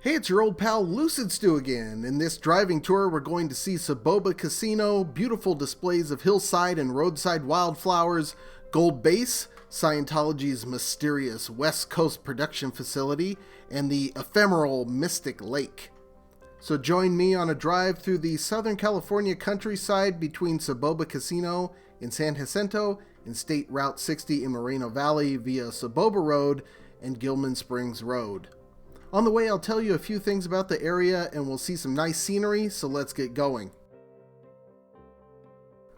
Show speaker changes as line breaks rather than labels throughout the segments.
Hey, it's your old pal Lucid Stew again. In this driving tour, we're going to see Soboba Casino, beautiful displays of hillside and roadside wildflowers, Gold Base, Scientology's mysterious West Coast production facility, and the ephemeral Mystic Lake. So join me on a drive through the Southern California countryside between Soboba Casino in San Jacinto and State Route 60 in Moreno Valley via Soboba Road and Gilman Springs Road. On the way, I'll tell you a few things about the area and we'll see some nice scenery, so let's get going.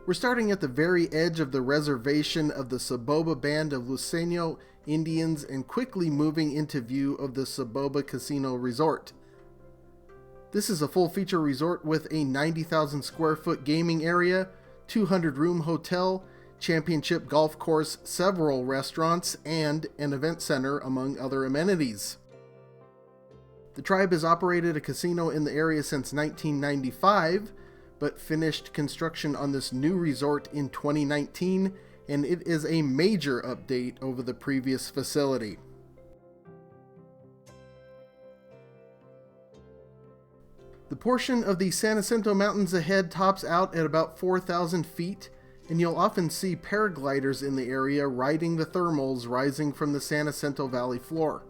We're starting at the very edge of the reservation of the Soboba band of Luiseño Indians and quickly moving into view of the Soboba Casino Resort. This is a full-feature resort with a 90,000 square foot gaming area, 200-room hotel, championship golf course, several restaurants, and an event center, among other amenities. The tribe has operated a casino in the area since 1995, but finished construction on this new resort in 2019, and it is a major update over the previous facility. The portion of the San Jacinto Mountains ahead tops out at about 4,000 feet, and you'll often see paragliders in the area riding the thermals rising from the San Jacinto Valley floor.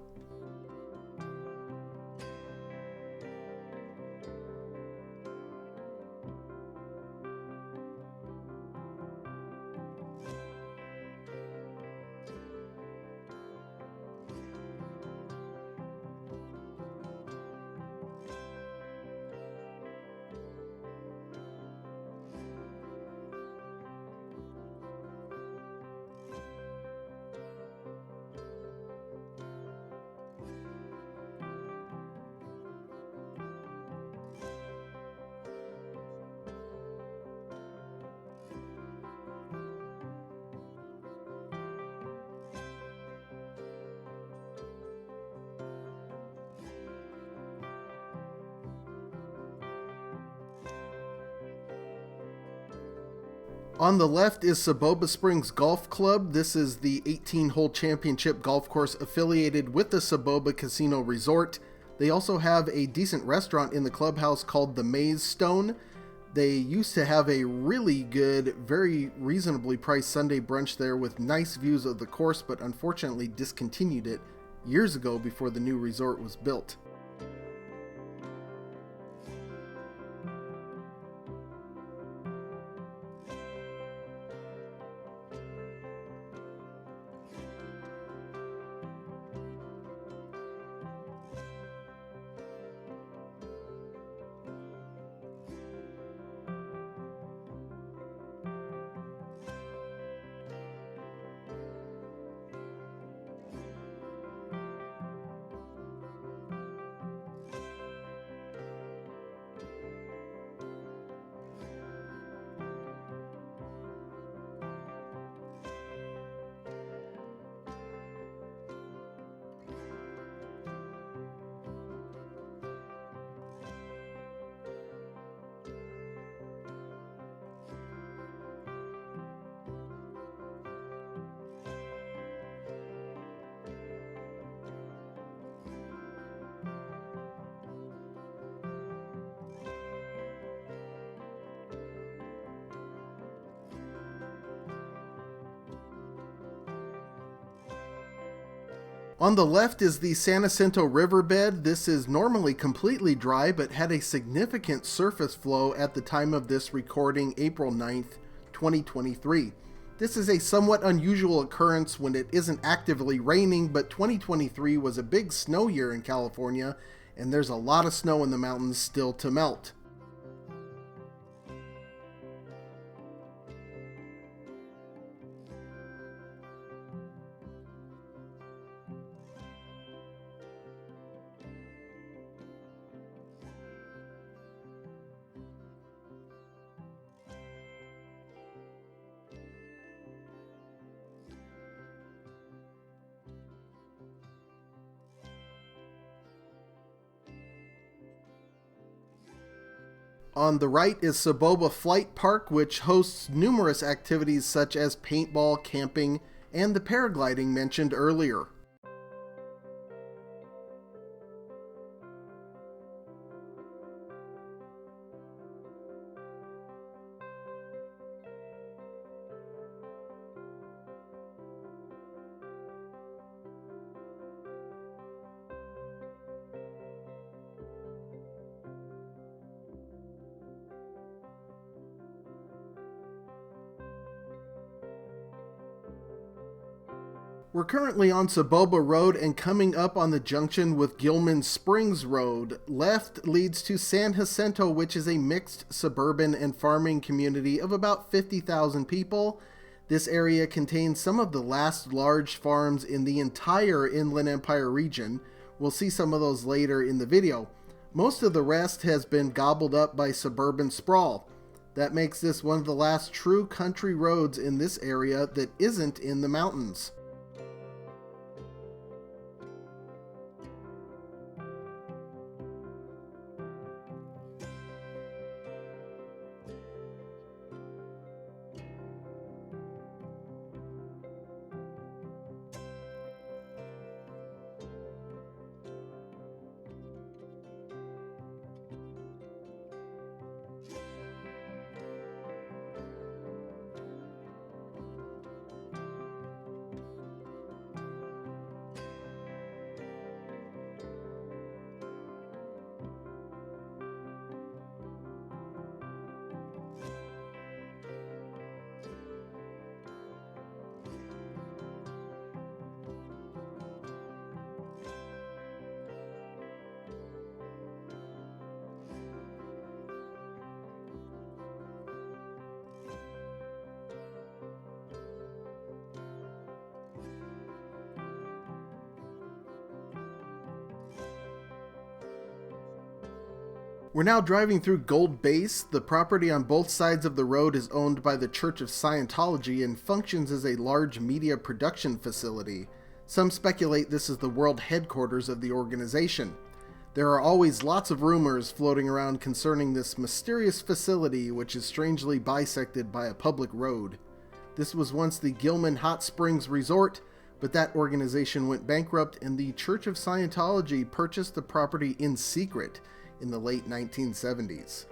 On the left is Soboba Springs Golf Club. This is the 18-hole championship golf course affiliated with the Soboba Casino Resort. They also have a decent restaurant in the clubhouse called the Maze Stone. They used to have a really good, very reasonably priced Sunday brunch there with nice views of the course, but unfortunately discontinued it years ago before the new resort was built. On the left is the San Jacinto riverbed. This is normally completely dry, but had a significant surface flow at the time of this recording, April 9th, 2023. This is a somewhat unusual occurrence when it isn't actively raining, but 2023 was a big snow year in California, and there's a lot of snow in the mountains still to melt. On the right is Soboba Flight Park, which hosts numerous activities such as paintball, camping, and the paragliding mentioned earlier. We're currently on Soboba Road and coming up on the junction with Gilman Springs Road. Left leads to San Jacinto, which is a mixed suburban and farming community of about 50,000 people. This area contains some of the last large farms in the entire Inland Empire region. We'll see some of those later in the video. Most of the rest has been gobbled up by suburban sprawl. That makes this one of the last true country roads in this area that isn't in the mountains. We're now driving through Gold Base. The property on both sides of the road is owned by the Church of Scientology and functions as a large media production facility. Some speculate this is the world headquarters of the organization. There are always lots of rumors floating around concerning this mysterious facility, which is strangely bisected by a public road. This was once the Gilman Hot Springs Resort, but that organization went bankrupt and the Church of Scientology purchased the property in secret in the late 1970s.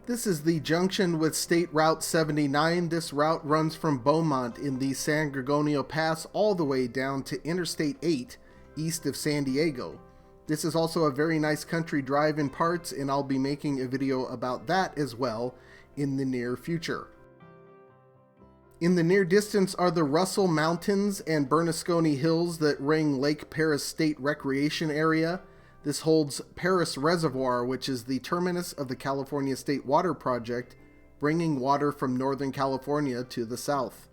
This is the junction with State Route 79. This route runs from Beaumont in the San Gorgonio Pass all the way down to Interstate 8 east of San Diego. This is also a very nice country drive in parts, and I'll be making a video about that as well in the near future. In the near distance are the Russell Mountains and Bernasconi Hills that ring Lake Paris State Recreation Area. This holds Paris Reservoir, which is the terminus of the California State Water Project, bringing water from Northern California to the south.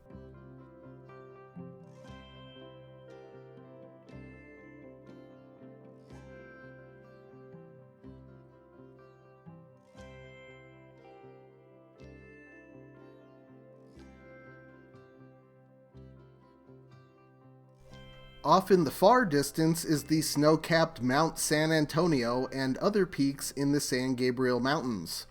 Off in the far distance is the snow-capped Mount San Antonio and other peaks in the San Gabriel Mountains.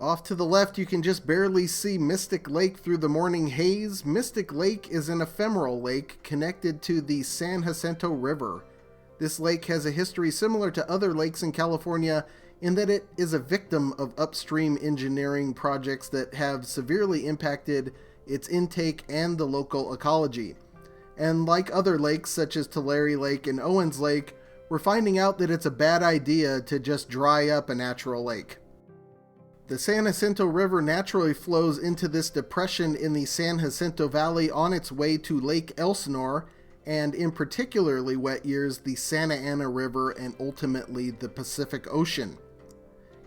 Off to the left, you can just barely see Mystic Lake through the morning haze. Mystic Lake is an ephemeral lake connected to the San Jacinto River. This lake has a history similar to other lakes in California in that it is a victim of upstream engineering projects that have severely impacted its intake and the local ecology. And like other lakes such as Tulare Lake and Owens Lake, we're finding out that it's a bad idea to just dry up a natural lake. The San Jacinto River naturally flows into this depression in the San Jacinto Valley on its way to Lake Elsinore, and in particularly wet years, the Santa Ana River and ultimately the Pacific Ocean.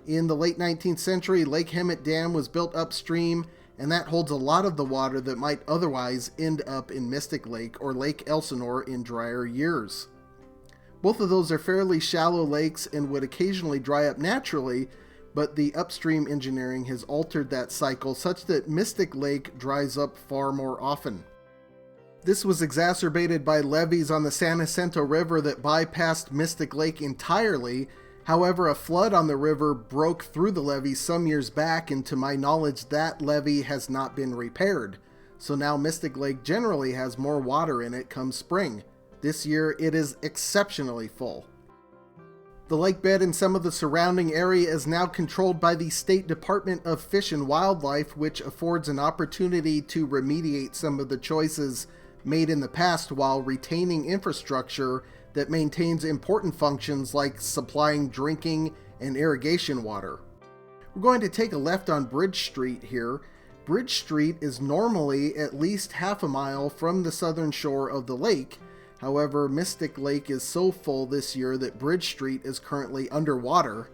In the late 19th century, Lake Hemet Dam was built upstream, and that holds a lot of the water that might otherwise end up in Mystic Lake or Lake Elsinore in drier years. Both of those are fairly shallow lakes and would occasionally dry up naturally, but the upstream engineering has altered that cycle such that Mystic Lake dries up far more often. This was exacerbated by levees on the San Jacinto River that bypassed Mystic Lake entirely. However, a flood on the river broke through the levee some years back, and to my knowledge, that levee has not been repaired. So now Mystic Lake generally has more water in it come spring. This year, it is exceptionally full. The lake bed in some of the surrounding area is now controlled by the State Department of Fish and Wildlife, which affords an opportunity to remediate some of the choices made in the past while retaining infrastructure that maintains important functions like supplying drinking and irrigation water. We're going to take a left on Bridge Street here. Bridge Street is normally at least half a mile from the southern shore of the lake. However, Mystic Lake is so full this year that Bridge Street is currently underwater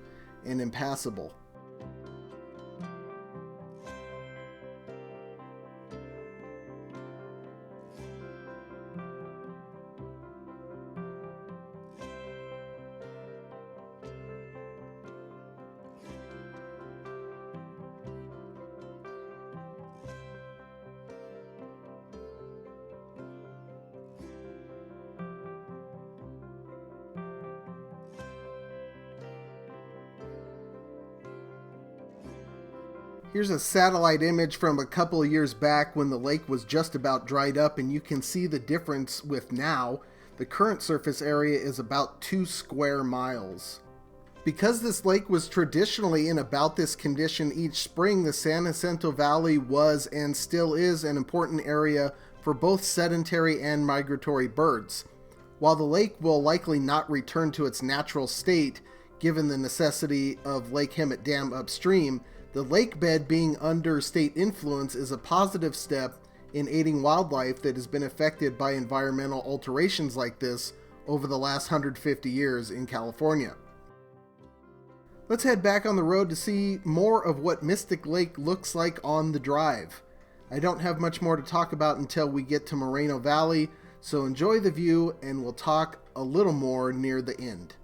and impassable. Here's a satellite image from a couple of years back when the lake was just about dried up, and you can see the difference with now. The current surface area is about 2 square miles. Because this lake was traditionally in about this condition each spring, the San Jacinto Valley was and still is an important area for both sedentary and migratory birds. While the lake will likely not return to its natural state, given the necessity of Lake Hemet Dam upstream, the lake bed being under state influence is a positive step in aiding wildlife that has been affected by environmental alterations like this over the last 150 years in California. Let's head back on the road to see more of what Mystic Lake looks like on the drive. I don't have much more to talk about until we get to Moreno Valley, so enjoy the view and we'll talk a little more near the end.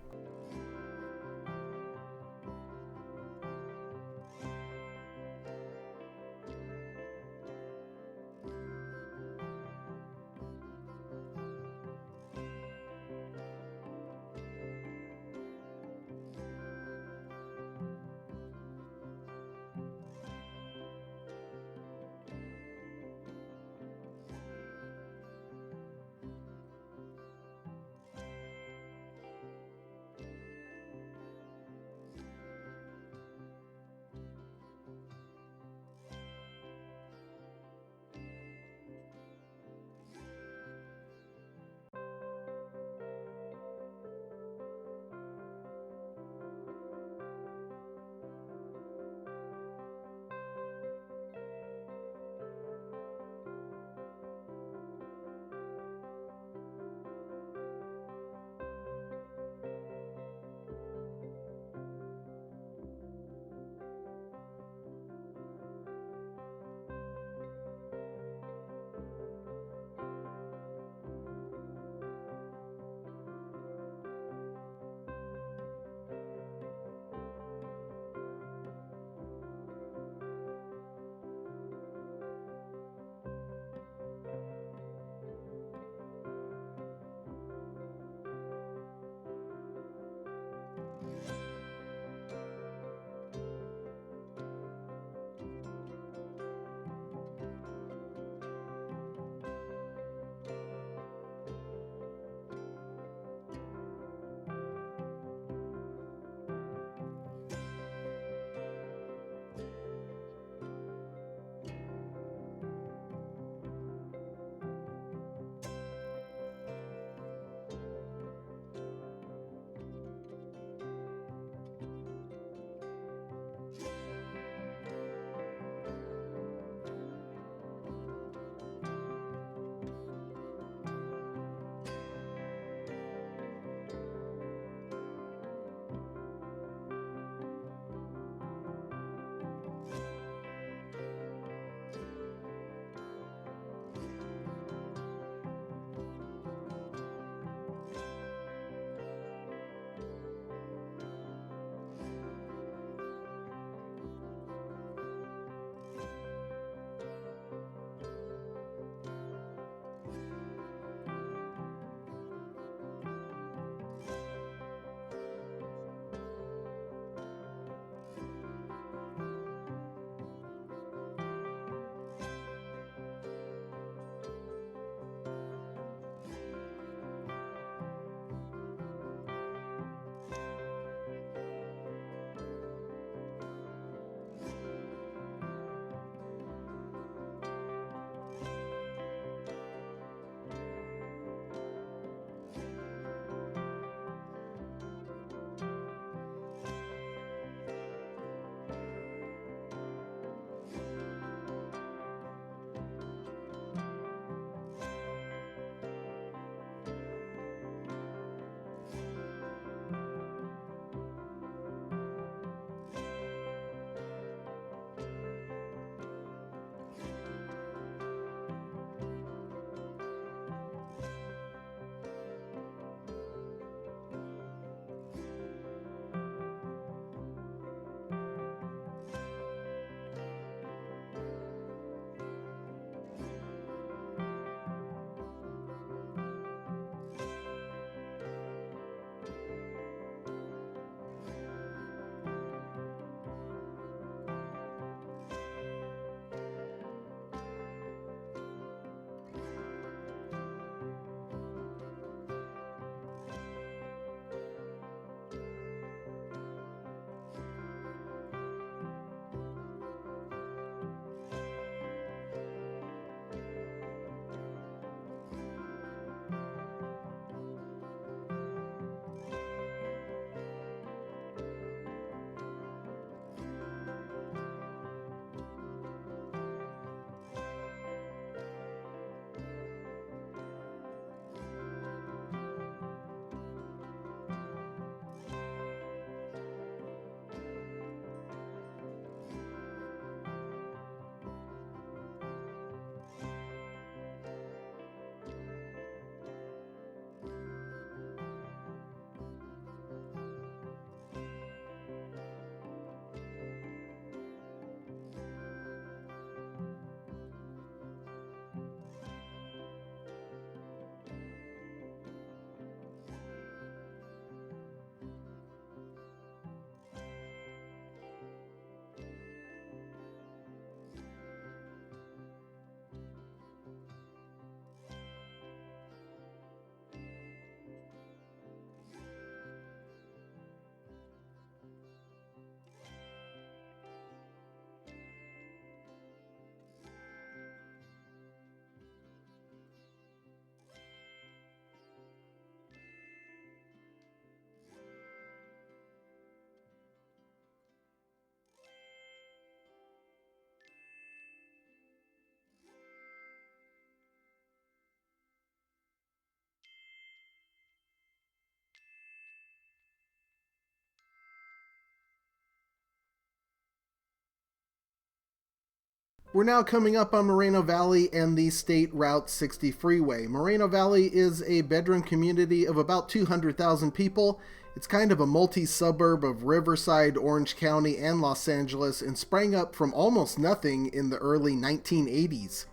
We're now coming up on Moreno Valley and the State Route 60 freeway. Moreno Valley is a bedroom community of about 200,000 people. It's kind of a multi-suburb of Riverside, Orange County, and Los Angeles, and sprang up from almost nothing in the early 1980s.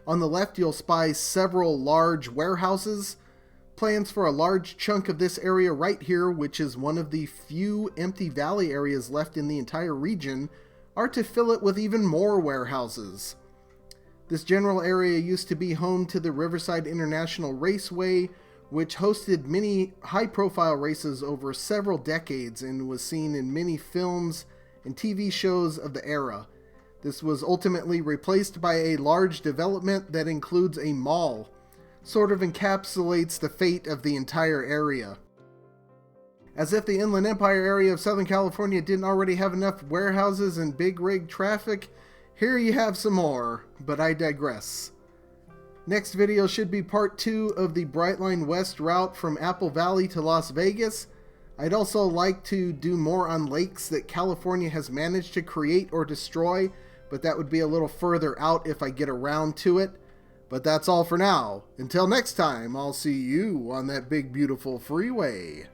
On the left, you'll spy several large warehouses. Plans for a large chunk of this area right here, which is one of the few empty valley areas left in the entire region, are to fill it with even more warehouses. This general area used to be home to the Riverside International Raceway, which hosted many high-profile races over several decades and was seen in many films and TV shows of the era. This was ultimately replaced by a large development that includes a mall. Sort of encapsulates the fate of the entire area. As if the Inland Empire area of Southern California didn't already have enough warehouses and big rig traffic, here you have some more, but I digress. Next video should be part 2 of the Brightline West route from Apple Valley to Las Vegas. I'd also like to do more on lakes that California has managed to create or destroy, but that would be a little further out if I get around to it. But that's all for now. Until next time, I'll see you on that big beautiful freeway.